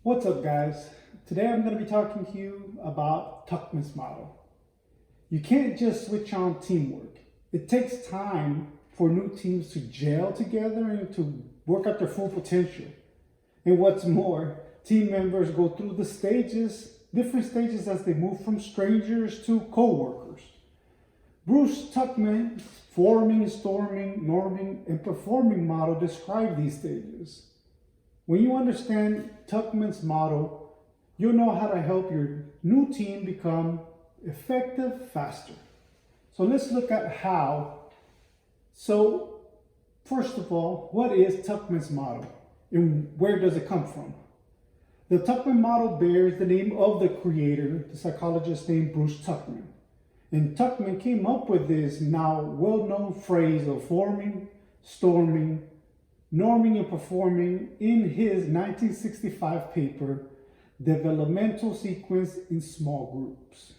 What's up, guys? Today I'm going to be talking to you about Tuckman's model. You can't just switch on teamwork. It takes time for new teams to gel together and to work out their full potential. And what's more, team members go through different stages as they move from strangers to co-workers. Bruce Tuckman's forming, storming, norming, and performing model describe these stages. When you understand Tuckman's model, you'll know how to help your new team become effective faster. So let's look at how. So first of all, what is Tuckman's model and where does it come from? The Tuckman model bears the name of the creator, the psychologist named Bruce Tuckman. And Tuckman came up with this now well-known phrase of forming, storming, norming, and performing in his 1965 paper, Developmental Sequence in Small Groups.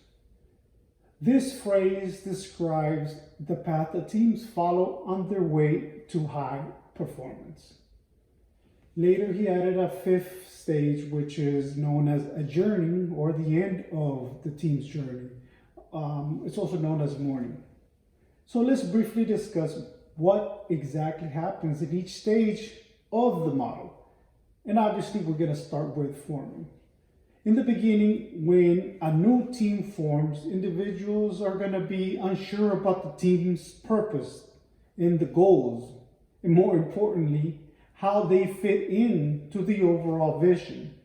This phrase describes the path that teams follow on their way to high performance. Later, he added a fifth stage, which is known as adjouring, or the end of the team's journey. It's also known as mourning. So let's briefly discuss what exactly happens in each stage of the model. And obviously, we're going to start with forming. In the beginning, when a new team forms, individuals are going to be unsure about the team's purpose and the goals, and more importantly, how they fit into the overall vision.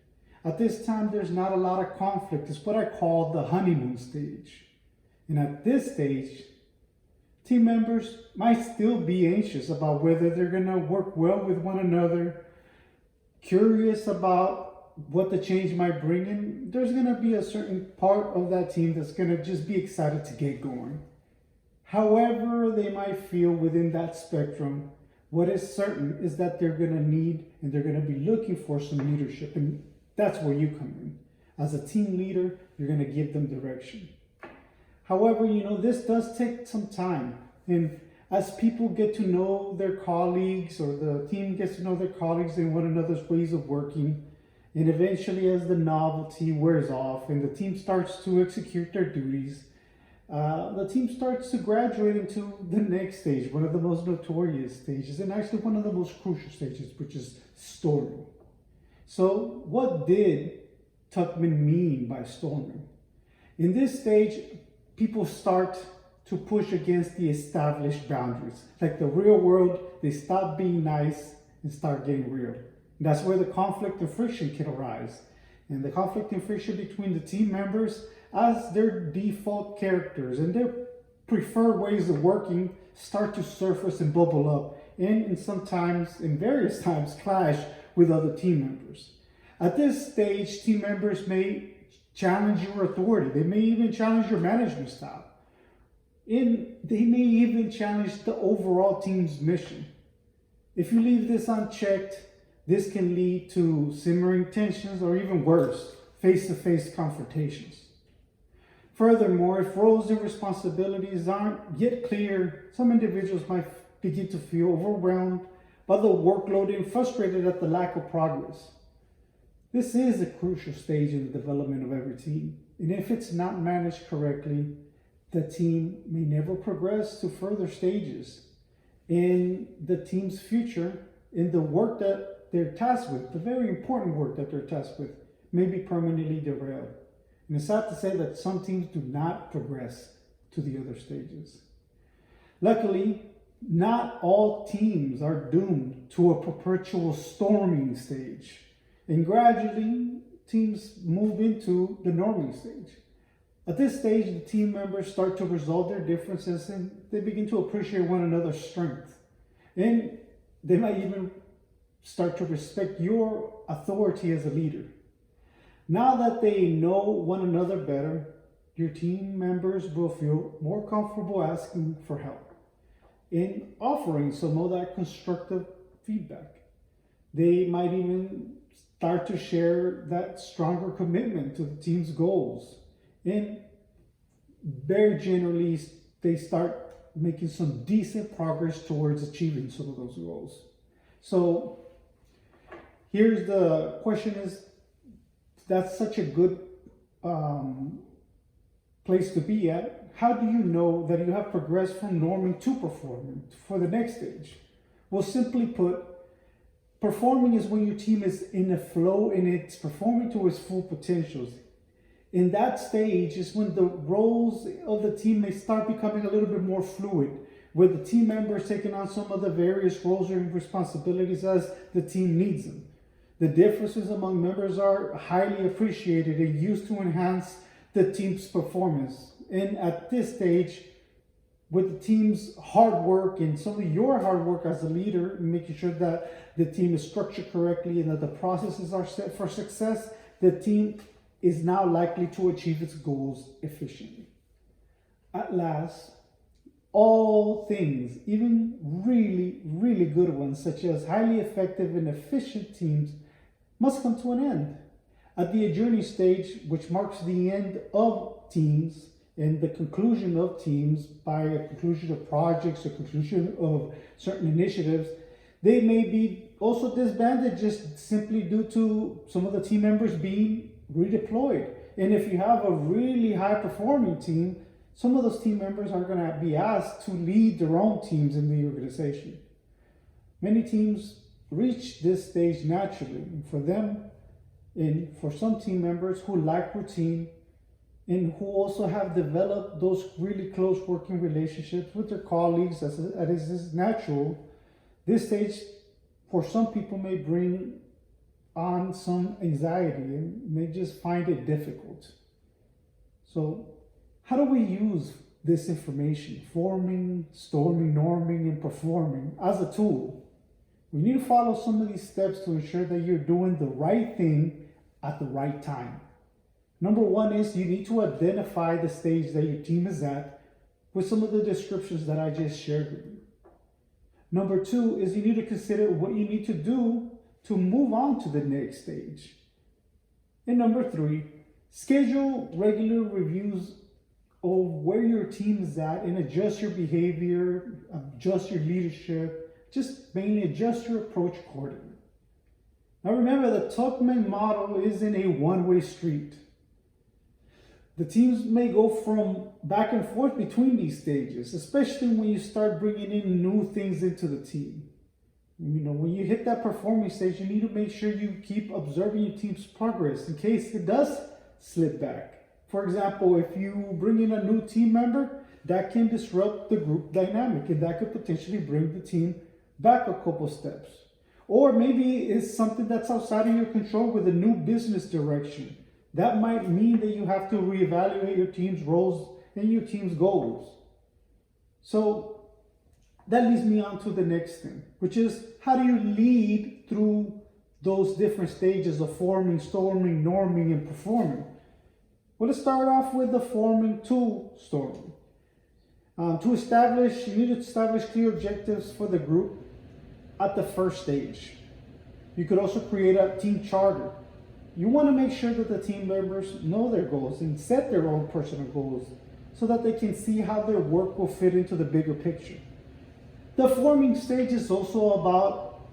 At this time, there's not a lot of conflict. It's what I call the honeymoon stage. And at this stage, team members might still be anxious about whether they're going to work well with one another, curious about what the change might bring, and there's going to be a certain part of that team that's going to just be excited to get going. However they might feel within that spectrum, what is certain is that they're going to need and they're going to be looking for some leadership, and that's where you come in. As a team leader, you're going to give them direction. However, this does take some time. And as people get to know their colleagues, or the team gets to know their colleagues and one another's ways of working, and eventually as the novelty wears off and the team starts to execute their duties, the team starts to graduate into the next stage, one of the most notorious stages, and actually one of the most crucial stages, which is storming. So what did Tuckman mean by storming? In this stage, people start to push against the established boundaries. Like the real world, they stop being nice and start getting real. And that's where the conflict and friction can arise. And the conflict and friction between the team members as their default characters and their preferred ways of working start to surface and bubble up, and sometimes, in various times, clash with other team members. At this stage, team members may challenge your authority. They may even challenge your management style. And they may even challenge the overall team's mission. If you leave this unchecked, this can lead to simmering tensions, or even worse, face-to-face confrontations. Furthermore, if roles and responsibilities aren't yet clear, some individuals might begin to feel overwhelmed by the workload and frustrated at the lack of progress. This is a crucial stage in the development of every team, and if it's not managed correctly, the team may never progress to further stages in the team's future, in the work that they're tasked with, the very important work that they're tasked with, may be permanently derailed. And it's sad to say that some teams do not progress to the other stages. Luckily, not all teams are doomed to a perpetual storming stage. And gradually, teams move into the norming stage. At this stage, the team members start to resolve their differences and they begin to appreciate one another's strength. And they might even start to respect your authority as a leader. Now that they know one another better, your team members will feel more comfortable asking for help and offering some of that constructive feedback. They might even start to share that stronger commitment to the team's goals. And very generally, they start making some decent progress towards achieving some of those goals. So here's the question is, that's such a good place to be at, how do you know that you have progressed from norming to performing for the next stage? Well, simply put, performing is when your team is in a flow and it's performing to its full potentials. In that stage is when the roles of the team may start becoming a little bit more fluid, with the team members taking on some of the various roles and responsibilities as the team needs them. The differences among members are highly appreciated and used to enhance the team's performance. And at this stage, with the team's hard work and some of your hard work as a leader, making sure that the team is structured correctly and that the processes are set for success, the team is now likely to achieve its goals efficiently. At last, all things, even really, really good ones, such as highly effective and efficient teams, must come to an end. At the adjouring stage, which marks the end of teams and the conclusion of teams by a conclusion of projects, a conclusion of certain initiatives, they may be also disbanded just simply due to some of the team members being redeployed. And if you have a really high performing team, some of those team members are going to be asked to lead their own teams in the organization. Many teams reach this stage naturally, and for them, and for some team members who lack routine and who also have developed those really close working relationships with their colleagues as is natural, this stage for some people may bring on some anxiety and may just find it difficult. So how do we use this information, forming, storming, norming, and performing, as a tool? We need to follow some of these steps to ensure that you're doing the right thing at the right time. Number one is you need to identify the stage that your team is at with some of the descriptions that I just shared with you. Number two is you need to consider what you need to do to move on to the next stage. And number three, schedule regular reviews of where your team is at and adjust your behavior, adjust your leadership, just mainly adjust your approach accordingly. Now remember, the Tuckman model isn't a one-way street. The teams may go from back and forth between these stages, especially when you start bringing in new things into the team. When you hit that performing stage, you need to make sure you keep observing your team's progress in case it does slip back. For example, if you bring in a new team member, that can disrupt the group dynamic, and that could potentially bring the team back a couple steps. Or maybe it's something that's outside of your control with a new business direction. That might mean that you have to reevaluate your team's roles and your team's goals. So that leads me on to the next thing, which is how do you lead through those different stages of forming, storming, norming, and performing? Well, let's start off with the forming to storming. You need to establish clear objectives for the group at the first stage. You could also create a team charter. You want to make sure that the team members know their goals and set their own personal goals so that they can see how their work will fit into the bigger picture. The forming stage is also about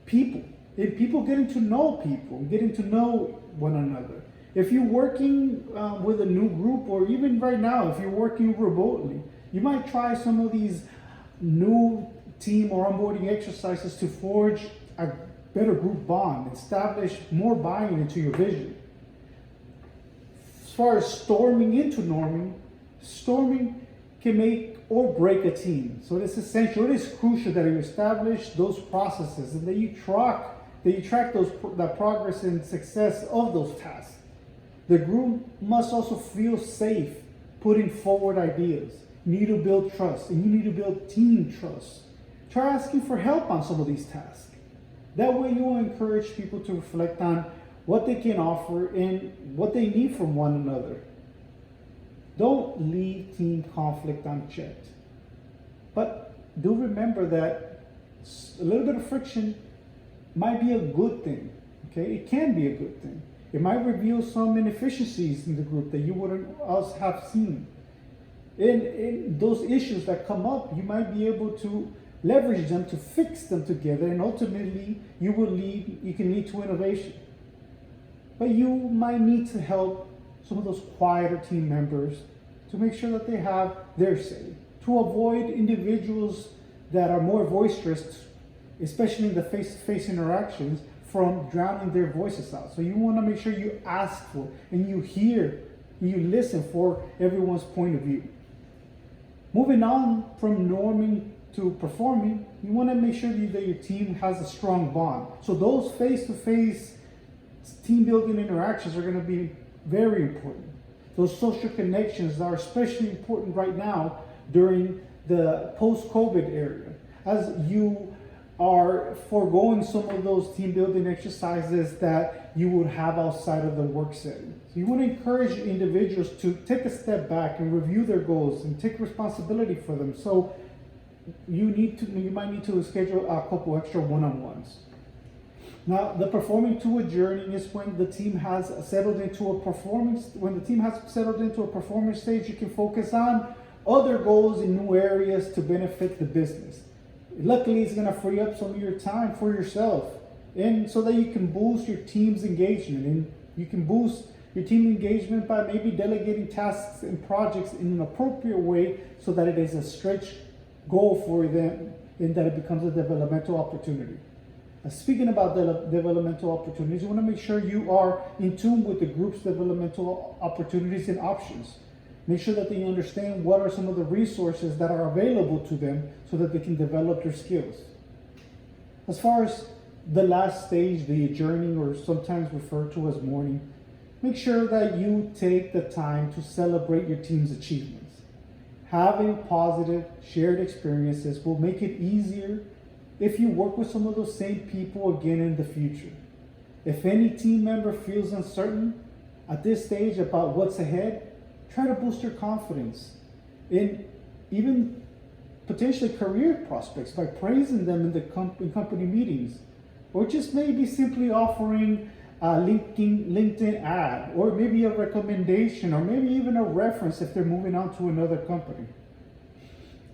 people, and people getting to know people, getting to know one another. If you're working with a new group, or even right now, if you're working remotely, you might try some of these new team or onboarding exercises to forge a better group bond, establish more buy-in into your vision. As far as storming into norming, storming can make or break a team. So it is essential, it is crucial that you establish those processes and that you track that progress and success of those tasks. The group must also feel safe putting forward ideas. You need to build trust, and you need to build team trust. Try asking for help on some of these tasks. That way you will encourage people to reflect on what they can offer and what they need from one another. Don't leave team conflict unchecked. But do remember that a little bit of friction might be a good thing. Okay, it can be a good thing. It might reveal some inefficiencies in the group that you wouldn't else have seen. In those issues that come up, you might be able to leverage them to fix them together, and ultimately you can lead to innovation. but you might need to help some of those quieter team members to make sure that they have their say, to avoid individuals that are more boisterous, especially in the face-to-face interactions, from drowning their voices out. So you want to make sure you ask for and you hear, you listen for everyone's point of view. Moving on from norming to performing, you want to make sure that your team has a strong bond. So those face-to-face team building interactions are going to be very important. Those social connections are especially important right now during the post-COVID era, as you are foregoing some of those team building exercises that you would have outside of the work setting. So you want to encourage individuals to take a step back and review their goals and take responsibility for them. So you might need to schedule a couple extra one-on-ones. Now, the performing to adjouring is when the team has settled into a performance. When the team has settled into a performance stage, you can focus on other goals in new areas to benefit the business. Luckily, it's going to free up some of your time for yourself, and so that you can boost your team's engagement. And you can boost your team engagement by maybe delegating tasks and projects in an appropriate way so that it is a stretch goal for them and that it becomes a developmental opportunity. Speaking about developmental opportunities, you want to make sure you are in tune with the group's developmental opportunities and options. Make sure that they understand what are some of the resources that are available to them so that they can develop their skills. As far as the last stage, the adjourning, or sometimes referred to as mourning, make sure that you take the time to celebrate your team's achievements. Having positive shared experiences will make it easier if you work with some of those same people again in the future. If any team member feels uncertain at this stage about what's ahead, try to boost their confidence in even potentially career prospects by praising them in the company meetings, or just maybe simply offering a LinkedIn ad, or maybe a recommendation, or maybe even a reference if they're moving on to another company.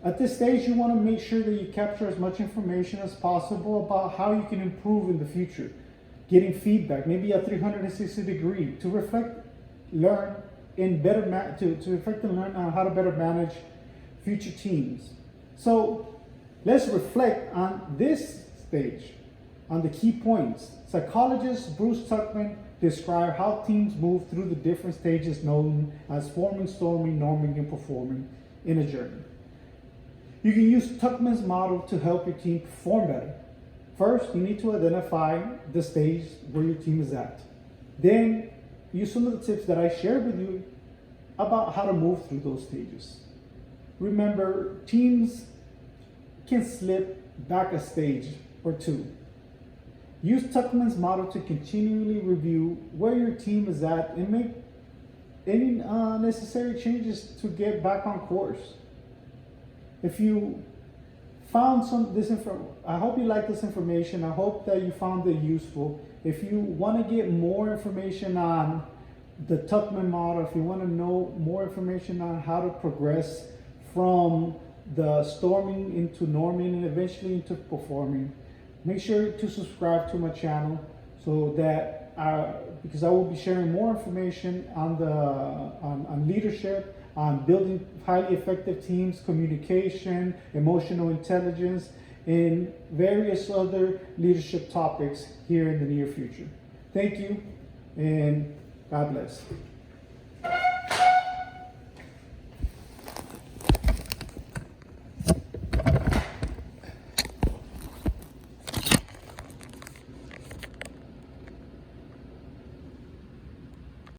At this stage, you want to make sure that you capture as much information as possible about how you can improve in the future, getting feedback, maybe a 360 degree to reflect, learn, and to reflect and learn on how to better manage future teams. So let's reflect on this stage, on the key points. Psychologist Bruce Tuckman described how teams move through the different stages known as forming, storming, norming, and performing in a journey. You can use Tuckman's model to help your team perform better. First, you need to identify the stage where your team is at. Then, use some of the tips that I shared with you about how to move through those stages. Remember, teams can slip back a stage or two. Use Tuckman's model to continually review where your team is at and make any necessary changes to get back on course. If you found I hope you like this information. I hope that you found it useful. If you want to get more information on the Tuckman model, if you want to know more information on how to progress from the storming into norming and eventually into performing, make sure to subscribe to my channel so that because I will be sharing more information on leadership, on building highly effective teams, communication, emotional intelligence, and various other leadership topics here in the near future. Thank you, and God bless.